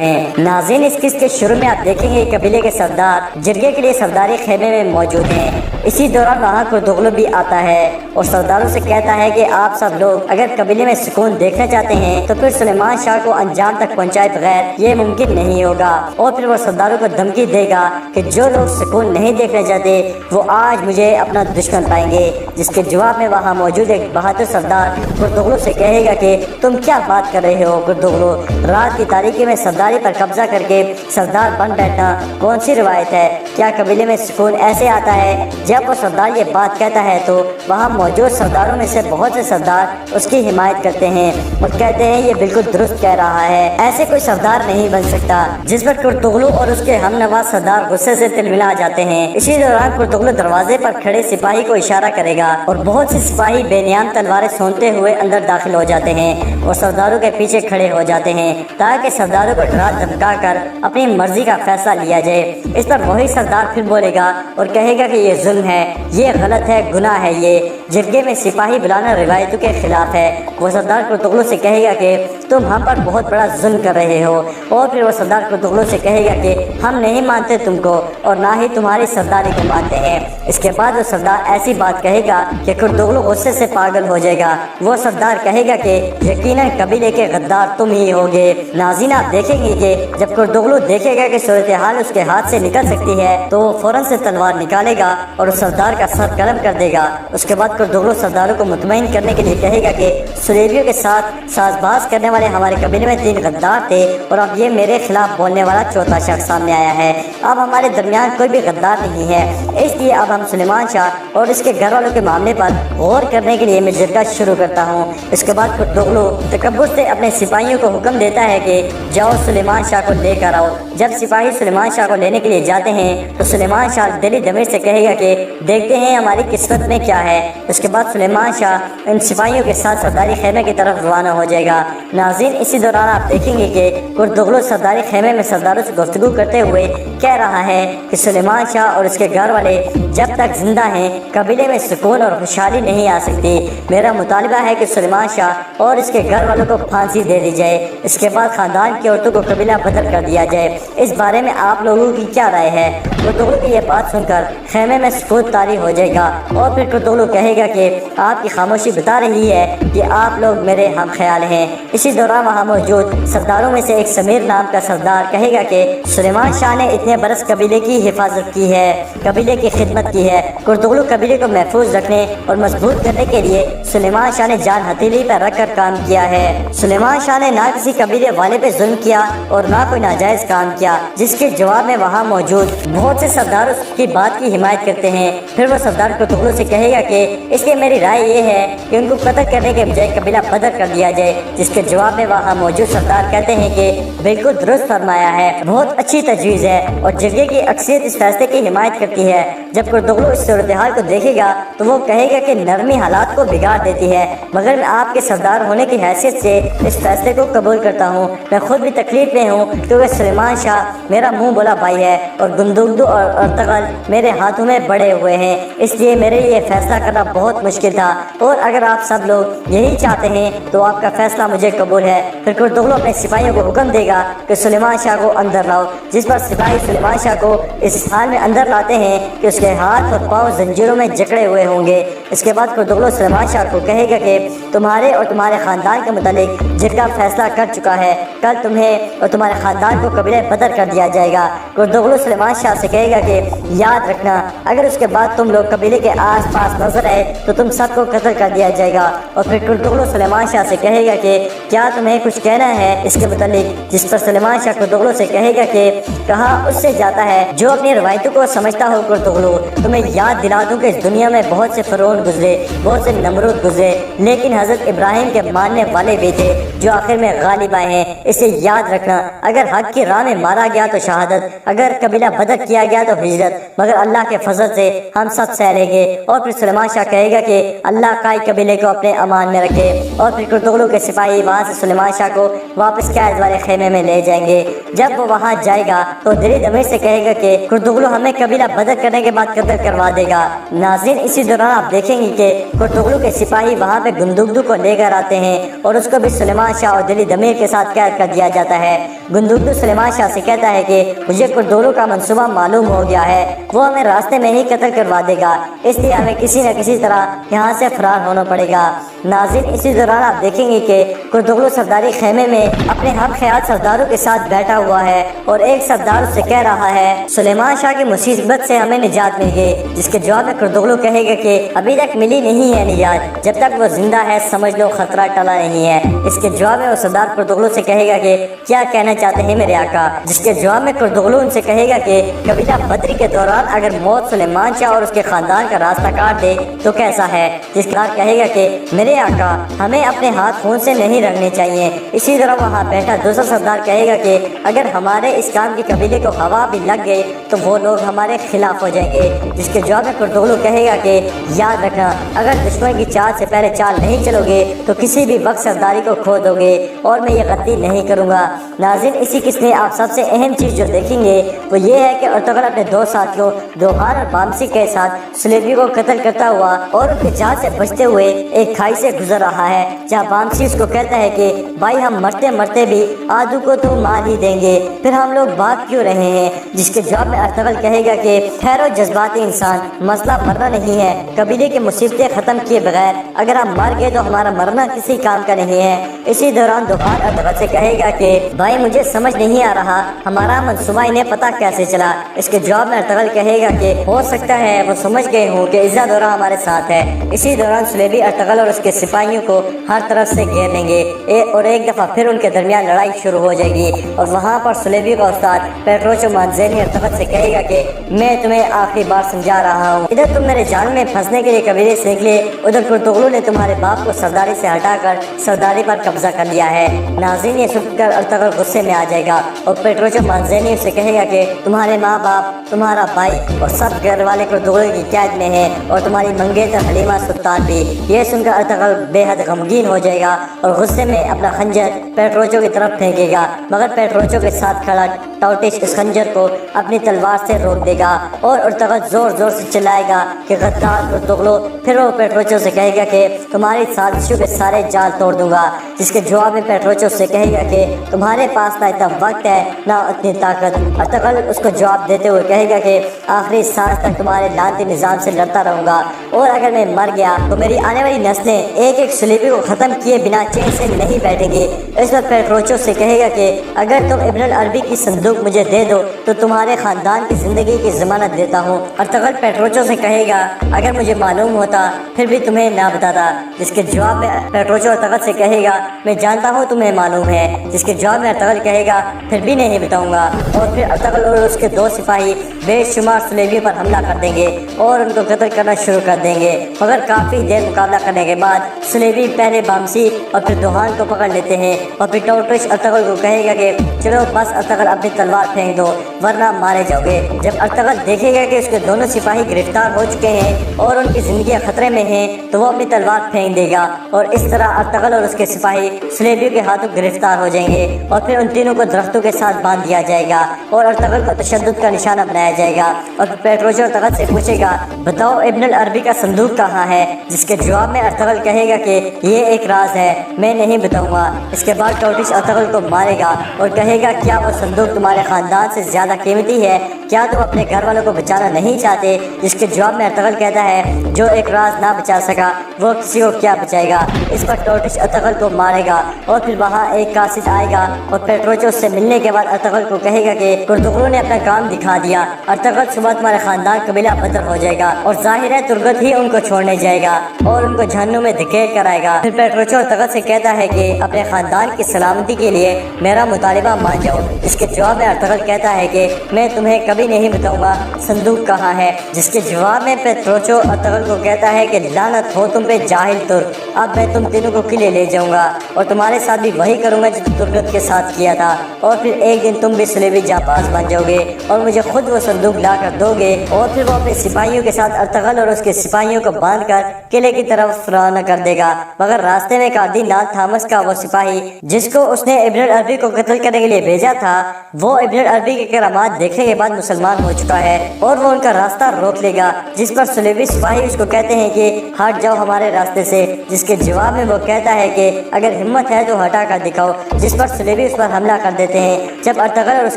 नाज़रीन, इस किस्त के शुरू में आप देखेंगे कबीले के सरदार जिरगे के लिए सरदारी खेमे में मौजूद हैं। इसी दौरान वहाँ कुर्दुगलू भी आता है और सरदारों से कहता है कि आप सब लोग अगर कबीले में सुकून देखना चाहते हैं तो फिर सुलेमान शाह को अंजाम तक पहुँचाए बगैर ये मुमकिन नहीं होगा। और फिर वो सरदारों को धमकी देगा कि जो लोग सुकून नहीं देखना चाहते वो आज मुझे अपना दुश्मन पाएंगे। जिसके जवाब में वहाँ मौजूद एक बहादुर सरदार कुर्दुगलू से कहेगा कि तुम क्या बात कर रहे हो कुर्दुगलू, रात की तारीकी में सरदारी पर कब्जा करके सरदार बन बैठना कौन सी रिवायत है? क्या कबीले में सुकून ऐसे आता है? जब वो सरदार ये बात कहता है तो वहाँ मौजूद सरदारों में से बहुत से सरदार उसकी हिमायत करते हैं और कहते हैं ये बिल्कुल दुरुस्त कह रहा है, ऐसे कोई सरदार नहीं बन सकता। जिस पर कुर्दुगलू और उसके हमनवा सरदार गुस्से से तिलमिला जाते हैं। इसी दौरान कुर्दुगलू दरवाजे पर खड़े सिपाही को इशारा करेगा और बहुत से सिपाही बेनियाम तलवारें सूंघते हुए अंदर दाखिल हो जाते हैं और सरदारों के पीछे खड़े हो जाते हैं ताकि सरदारों को डरा धमका कर अपनी मर्जी का फैसला लिया जाए। इस पर वही सरदार फिर बोलेगा और कहेगा कि ये जुल्म है, ये गलत है, गुनाह है, ये जिरगे में सिपाही बुलाना रिवायतों के खिलाफ है। वो सरदार कुर्दुगलू से कहेगा कि तुम हम पर बहुत बड़ा जुल्म कर रहे हो। और फिर वो सरदार कुर्दुगलू से कहेगा कि हम नहीं मानते तुमको और ना ही तुम्हारी सरदारी को मानते हैं। इसके बाद वो सरदार ऐसी बात कहेगा कि कुर्दुगलू गुस्से से पागल हो जाएगा। वो सरदार कहेगा कि यकीनन कबीले के गद्दार तुम ही होगे। नाज़रीन, आप देखेंगे कि जब कुर्दुगलू देखेगा कि सूरत हाल उसके हाथ से निकल सकती है तो वो फौरन से तलवार निकालेगा और उस सरदार का सर कलम कर देगा। उसके बाद कुर्दुगलू सरदारों को मुतमईन करने के लिए कहेगा कि सुलेबियों के साथ साजबाज करने वाले हमारे कबीले में 3 गद्दार थे और अब ये मेरे खिलाफ बोलने वाला चौथा शख्स सामने आया है। अब हमारे दरमियान कोई भी गद्दार नहीं है, इसलिए अब हम सुलेमान शाह और इसके घर वालों के मामले पर गौर करने के लिए मैं जिरगा शुरू करता हूँ। इसके बाद कुर्दुगलू तकब्बुर से अपने सिपाहियों को हुक्म देता है कि जाओ सुलेमान शाह को लेकर आओ। जब सिपाही सुलेमान शाह को लेने के लिए जाते हैं तो सुलेमान शाह दिली दमीर से कहेगा कि देखते हैं हमारी किस्मत में क्या है। उसके बाद सुलेमान शाह इन सिपाहियों के साथ सरदारी खेमे की तरफ रवाना हो जाएगा। नाज़रीन, इसी दौरान आप देखेंगे कि कुर्दुगलू सरदारी खेमे में सरदारों से गुफ्तगू करते हुए कह रहा है कि सुलेमान शाह और उसके घर वाले जब तक जिंदा हैं कबीले में सुकून और खुशहाली नहीं आ सकती। मेरा मुतालबा है कि सुलेमान शाह और इसके घर वालों को फांसी दे दी जाए। इसके बाद खानदान की औरतों को कबीला बदल कर दिया जाए। इस बारे में आप लोगों की क्या राय है? कुर्दुगलू की यह बात सुनकर खेमे में सुकून तारी हो जाएगा और फिर कुर्दुगलू कहेगा कि आपकी खामोशी बता रही है कि आप लोग मेरे हम ख्याल हैं। इसी दौरान वहाँ मौजूद सरदारों में से एक समीर नाम का सरदार कहेगा कि सुलेमान शाह ने इतने बरस कबीले की हिफाजत की है, कबीले की खिदमत की है। कुर्दुगलू कबीले को महफूज रखने और मजबूत करने के लिए सुलेमान शाह ने जान हथेली पर रखकर काम किया है। सुलेमान शाह ने ना किसी कबीले वाले पे जुल्म किया और ना कोई नाजायज काम किया, जिसके जवाब में वहाँ मौजूद बहुत से सरदार की बात की हिमायत करते हैं। फिर वो सरदार कुर्दुगलू से कहेगा कि इसलिए मेरी राय ये है कि उनको कत्ल करने के बजाय कबीला बदल कर दिया जाए। जिसके जवाब में वहाँ मौजूद सरदार कहते हैं कि बिल्कुल दुरुस्त फरमाया है, बहुत अच्छी तजवीज़ है और जिरगे की अक्सरियत इस फैसले की हिमायत करती है। जब कुर्दुगलू इस सूरत हाल को देखेगा तो वो कहेगा कि नरमी हालात को बिगाड़ देती है, मगर मैं आपके सरदार होने की हैसियत से इस फैसले को कबूल करता हूँ। मैं खुद भी तकलीफ में हूँ क्योंकि सुलेमान शाह मेरा मुँह बोला भाई है और गुंदुगदू और अर्तगल मेरे हाथों में बड़े हुए हैं, इसलिए मेरे लिए फैसला करना बहुत मुश्किल था और अगर आप सब लोग यही चाहते हैं तो आपका फैसला मुझे कबूल है। फिर कुर्दुगलू अपने सिपाहियों को हुक्म देगा कि सुलेमान शाह को अंदर लाओ। जिस पर सिपाही सुलेमान शाह को इस हाल में अंदर लाते हैं कि उसके हाथ और पाँव जंजीरों में जकड़े हुए होंगे। इसके बाद कुर्दुगलू सुलेमान शाह को कहेगा कि तुम्हारे और तुम्हारे खानदान के मुतालिक जिरगा फैसला कर चुका है, कल तुम्हें और तुम्हारे खानदान को कबीले बदल कर दिया जाएगा। कुर्दुगलू सुलेमान शाह से कहेगा कि याद रखना अगर उसके बाद तुम लोग कबीले के आस पास नजर आए तो तुम सबको कत्ल कर दिया जाएगा। और फिर कुर्दुगलू सुलेमान शाह से कहेगा कि क्या तुम्हें कुछ कहना है इसके मुतालिक? जिस पर सुलेमान शाह कुर्दुगलू से कहेगा कि कहा उससे जाता है जो अपनी रवायतों को समझता हो। कुर्दुगलू, तुम्हें याद दिला दूं कि इस दुनिया में बहुत से फरौन गुजरे, बहुत से नमरूद गुजरे, लेकिन हजरत इब्राहिम के मानने वाले भी थे जो आखिर में गालिब आए हैं। इसे याद रखना, अगर हक की राह में मारा गया तो शहादत, अगर कबीला बदल किया गया तो हिजरत, मगर अल्लाह के फजल से हम सब सह लेंगे। और फिर सुलेमान शाह कहेगा कि अल्लाह काई कबीले को अपने अमान में रखे। और फिर कुर्दुगलू के सिपाही वहाँ से सुलेमान शाह को वापस कैद वाले खेमे में ले जाएंगे। जब वो वहाँ जाएगा तो दिली दमीर से कहेगा कि कुर्दुगलू हमें कबीला बदल करने के बाद कत्ल करवा देगा। नाज़रीन, इसी दौरान आप देखें देखेंगे कि कुर्तुगलू के सिपाही वहाँ पे गुंदुगदू को लेकर आते हैं और उसको भी सुलेमान शाह और दिली दमीर के साथ कैद कर दिया जाता है। गुंदुगदू सुलेमान शाह से कहता है कि मुझे कुर्तुगलू का मंसूबा मालूम हो गया है, वो हमें रास्ते में ही कत्ल करवा देगा, इसलिए हमें किसी न किसी तरह यहाँ से फरार होना पड़ेगा। नाज़रीन, इसी दौरान आप देखेंगे कि कुर्तुगलू सरदारी खेमे में अपने हम ख्याल सरदारों के साथ बैठा हुआ है और एक सरदार उससे कह रहा है सुलेमान शाह की मुसीबत से हमें निजात मिल गई, जिसके जवाब में कुर्तुगलू कहेगा कि अभी तक मिली नहीं है निजात, जब तक वो जिंदा है समझ लो खतरा टला नहीं है। इसके जवाब में वो सरदार कुर्तुगलू से कहेगा कि क्या कहना चाहते हैं मेरे आका, जिसके जवाब में कुर्तुगलू उनसे कहेगा कि कबीला बद्री के दौरान अगर मौत सुलेमान शाह और उसके खानदान का रास्ता काट दे तो कैसा है। जिसके बाद कहेगा कि मेरे आका हमें अपने हाथ खून से नहीं रंगने चाहिए। इसी तरह वहाँ बैठा दूसरा सरदार कहेगा कि अगर हमारे इस काम की कबीले को हवा भी लग गई तो वो लोग हमारे खिलाफ हो जाएंगे। जिसके जवाब में कुर्तुगलू कहेगा कि याद रखना, अगर दुश्मन की चाल से पहले चाल नहीं चलोगे तो किसी भी वक्त सरदारी को खो दोगे और मैं ये गलती नहीं करूँगा। नाज़रीन, इसी किस्म में आप सबसे अहम चीज़ जो देखेंगे वो ये है कि अर्तुगरुल अपने दो साथियों दोहान और बामसी के साथ सुलेबी को कत्ल करता हुआ और उनके जाल से बचते हुए एक खाई से गुजर रहा है, जहाँ बामसी उसको कहता है कि भाई हम मरते मरते भी आदू को तो मार ही देंगे, फिर हम लोग भाग क्यों रहे हैं। जिसके जवाब में अर्तुगरुल कहेगा कि ठहरो जज्बाती इंसान, मसला मरना नहीं है, कबीले की मुसीबतें खत्म किए बगैर अगर हम मर गए तो हमारा मरना किसी काम का नहीं है। इसी दौरान दोहान अर्तुगरुल से कहेगा कि भाई मुझे समझ नहीं आ रहा हमारा मंसूबा इन्हें पता कैसे चला। इसके जवाब में अर्तुगरुल कहेगा कि हो सकता है वो समझ गए हों कि इज़्ज़ा दौरा हमारे साथ है। इसी दौरान सुलेबी अर्तुगरुल और उसके सिपाहियों को हर तरफ से घेर लेंगे और एक दफ़ा फिर उनके दरमियान लड़ाई शुरू हो जाएगी और वहाँ पर सुलेबी का उस्ताद पेट्रोचो मांज़ेनी अर्तुगरुल से कहेगा कि मैं तुम्हें आखिरी बार समझा रहा हूँ, इधर तुम मेरे जान में फंसने के लिए कबीले से निकले, उधर कुर्तुगलू ने तुम्हारे बाप को सरदारी से हटाकर सरदारी पर कब्जा कर लिया है। नाज़रीन, ये सुनकर अर्तुगरुल गुस्से में आ जाएगा और पेट्रोचो मांज़ेनी से कहेगा कि तुम्हारे माँ बाप, तुम्हारा भाई और सब घर वाले कुर्तुगलू की कैद में है और तुम्हारी मंगेतर हलीमा सुल्तान भी। ये सुनकर अर्तुगरुल बेहद गमगीन हो जाएगा और गुस्से में अपना खंजर पेट्रोचो की तरफ फेंकेगा, मगर पेट्रोचो के साथ खड़ा टाउटिश इस खंजर को अपनी तलवार से रोक देगा और अर्तुगरुल जोर जोर से चिल्लाएगा कि गद्दार कुर्तुगलू। फिर वो पेट्रोचो से कहेगा कि तुम्हारी साजिशों के सारे जाल तोड़ दूंगा। जिसके जवाब में पेट्रोचो से कहेगा कि तुम्हारे पास ना इतना वक्त है ना इतनी ताकत। अर्तुगरुल उसको जवाब देते हुए कहेगा कि आखिरी सांस तक तुम्हारे लानती निज़ाम से लड़ता रहूँगा और अगर मैं मर गया तो मेरी आने वाली नस्लें एक एक सुलेबी को ख़त्म किए बिना चैन से नहीं बैठेंगी। इस वक्त पेट्रोचो से कहेगा कि अगर तुम इब्न अरबी की संदूक मुझे दे दो तो तुम्हारे ख़ानदान की ज़िंदगी की ज़मानत देता हूँ। अर्तुगरुल पेट्रोचो से कहेगा अगर मुझे मालूम होता फिर भी तुम्हें ना बताता। जिसके जवाब में पेट्रोचो अर्तुगरुल से कहेगा मैं जानता हूँ तुम्हें मालूम है। जिसके जवाब में अर्तुगरुल कहेगा फिर भी नहीं बताऊँगा और फिर अर्तुगरुल और उसके दो सिपाही बेशुमार सुलेबियों पर हमला कर देंगे और उनको कत्ल करना शुरू कर देंगे। मगर काफ़ी देर मुकाबला करने के बाद सुलेबी पहले बामसी और फिर दोहान को पकड़ लेते हैं और फिर टाउटिश अर्तुगरुल को कहेगा कि चलो बस अर्तुगरुल अपनी तलवार फेंक दो वरना मारे जाओगे। जब अर्तुगरुल देखेगा कि उसके दोनों सिपाही गिरफ्तार हो चुके हैं और उनकी ज़िंदगी खतरे में है तो वो अपनी तलवार फेंक देगा और इस तरह अर्तुगरुल और उसके सिपाही सुलेबियों के हाथों गिरफ्तार हो जाएंगे और फिर उन तीनों को दरख्तों के साथ बांध दिया जाएगा और अर्तुगरुल को तशद्दुद का निशाना बनाया जाएगा। और फिर पेट्रोचो अर्तुगरुल से पूछेगा बताओ इब्न अरबी का संदूक कहाँ है। जिसके जवाब में अर्तुगरुल कहेगा कि ये एक राज है, मैं नहीं बताऊंगा। इसके बाद टाउटिश अर्तुगरुल को मारेगा और कहेगा क्या वो संदूक तुम्हारे ख़ानदान से ज़्यादा कीमती है, क्या तुम अपने घर वालों को बचाना नहीं चाहते। जिसके जवाब में अर्तुगरुल कहता है जो एक राज ना बचा सका वो किसी को क्या बचाएगा। इस पर टाउटिश अर्तुगरुल को मारेगा और फिर वहाँ एक कासिद आएगा और पेट्रोचो से मिलने के बाद अर्तुगरुल को कहेगा कि कुर्तुगलू ने अपना काम दिखा दिया, अर्तुगरुल सुबह तुम्हारे खानदान कबीला बदर हो जाएगा और जाहिर है तुर्गत ही उनको छोड़ने जाएगा और उनको जहन्नुम में धकेल कर आएगा। फिर पेट्रोचो अर्तुगरुल से कहता है कि अपने खानदान की सलामती के लिए मेरा मुतालिबा मान जाओ। इसके जवाब में अर्तुगरुल कहता है कि मैं तुम्हें कभी नहीं बताऊंगा संदूक कहाँ है। जिसके जवाब में पेट्रोचो अर्तुगरुल को कहता है कि लानत हो तुम पे जाहिल तुर्क, अब मैं तुम तीनों को किले ले जाऊंगा और तुम्हारे साथ भी वही करूंगा जो तुर्गत के साथ किया था और फिर एक दिन तुम भी सुलेबी जाबाज बन जाओगे और मुझे खुद वो संदूक ला कर दोगे। और फिर वो अपने सिपाहियों के साथ अर्तुगरुल और उसके सिपाहियों को बांध कर किले की तरफ रवाना कर देगा। मगर रास्ते में कादी नाल थॉमस का वो सिपाही जिसको उसने इब्न अरबी को कत्ल करने के लिए भेजा था वो इब्न अरबी के करामात देखने के बाद مسلمان ہو چکا ہے اور وہ ان کا راستہ روک لے گا، جس پر صلیبی سپاہی اس کو کہتے ہیں کہ ہٹ جاؤ ہمارے راستے سے، جس کے جواب میں وہ کہتا ہے کہ اگر ہمت ہے تو ہٹا کر دکھاؤ، جس پر صلیبی اس پر حملہ کر دیتے ہیں۔ جب ارطغرل اور اس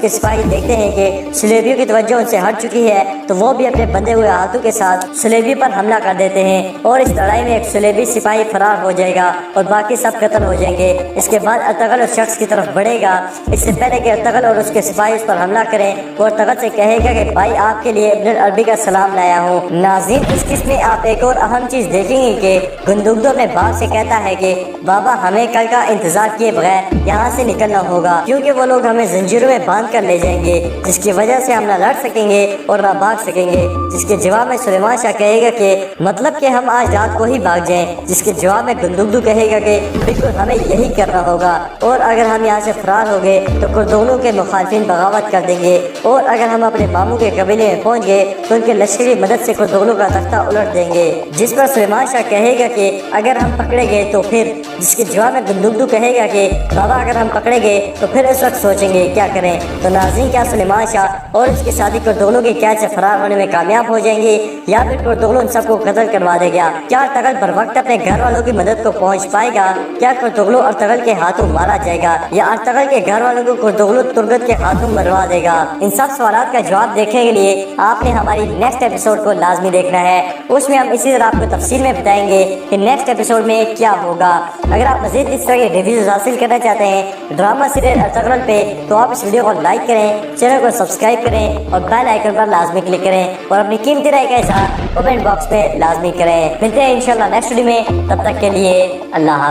کے سپاہی دیکھتے ہیں کہ صلیبیوں کی توجہ ان سے ہٹ چکی ہے تو وہ بھی اپنے بندے ہوئے ہاتھوں کے ساتھ صلیبی پر حملہ کر دیتے ہیں اور اس لڑائی میں ایک صلیبی سپاہی فرار ہو جائے گا اور باقی سب قتل ہو جائیں گے۔ اس کے بعد ارطغرل اس شخص کی طرف بڑھے گا، اس سے پہلے کہ ارطغرل اور اس کے سپاہی اس پر حملہ کریں، وہ ارطغرل سے کہے گا کہ بھائی آپ کے لیے ابن العربی کا سلام لایا ہوں۔ ناظرین، اس قسم میں آپ ایک اور اہم چیز دیکھیں گے کہ گندگدو اپنے باپ سے کہتا ہے کہ بابا ہمیں کل کا انتظار کیے بغیر یہاں سے نکلنا ہوگا، کیونکہ وہ لوگ ہمیں زنجیروں میں باندھ کر لے جائیں گے، جس کی وجہ سے ہم نہ لڑ سکیں گے اور نہ بھاگ سکیں گے۔ جس کے جواب میں سلیمان شاہ کہے گا کہ مطلب کہ ہم آج رات کو ہی بھاگ جائیں، جس کے جواب میں گندگدو کہے گا کہ بالکل ہمیں یہی کرنا ہوگا، اور اگر ہم یہاں سے فرار ہو گئے تو کردوغلو کے مخالفین بغاوت کر دیں گے، اور اگر ہم اپنے ماموں کے قبیلے میں پہنچ گئے تو ان کے لشکری مدد سے کردوغلو کا تختہ الٹ دیں گے۔ جس پر سلیمان شاہ کہے گا کہ اگر ہم پکڑے گئے تو پھر، جس کے جواب میں گندگدو کہے گا کہ بابا اگر ہم پکڑے گئے تو پھر اس وقت سوچیں گے کیا کریں۔ تو ناظرین، کیا سلیمان شاہ اور اس کے ساتھی کردوغلو کی قید سے فرار ہونے میں کامیاب ہو جائیں گے یا پھر کردوغلو ان سب کو قتل کروا دے گا؟ کیا ارطغرل بر وقت اپنے گھر والوں کی مدد کو پہنچ پائے گا؟ کیا کردوغلو ارطغرل کے ہاتھوں مارا جائے گا یا ارطغرل کے گھر والوں کو کردوغلو ترگت کے ہاتھوں مروا دے گا؟ ان سب سوالات کا جواب دیکھنے کے لیے آپ نے ہماری نیکسٹ ایپیسوڈ کو لازمی دیکھنا ہے۔ اس میں ہم اسی طرح آپ کو تفصیل میں بتائیں گے کہ نیکسٹ ایپیسوڈ میں کیا ہوگا۔ اگر آپ مزید اس طرح کے ریویوز حاصل کرنا چاہتے ہیں ڈرامہ سیریل ارطغرل پہ تو آپ اس ویڈیو کو لائک کریں، چینل کو سبسکرائب کریں اور بیل آئیکن پر لازمی کلک کریں اور اپنی قیمتی رائے کا اظہار کمنٹ باکس میں لازمی کریں۔ ملتے ہیں انشاءاللہ نیکسٹ ویڈیو میں، تب تک کے لیے اللہ حافظ۔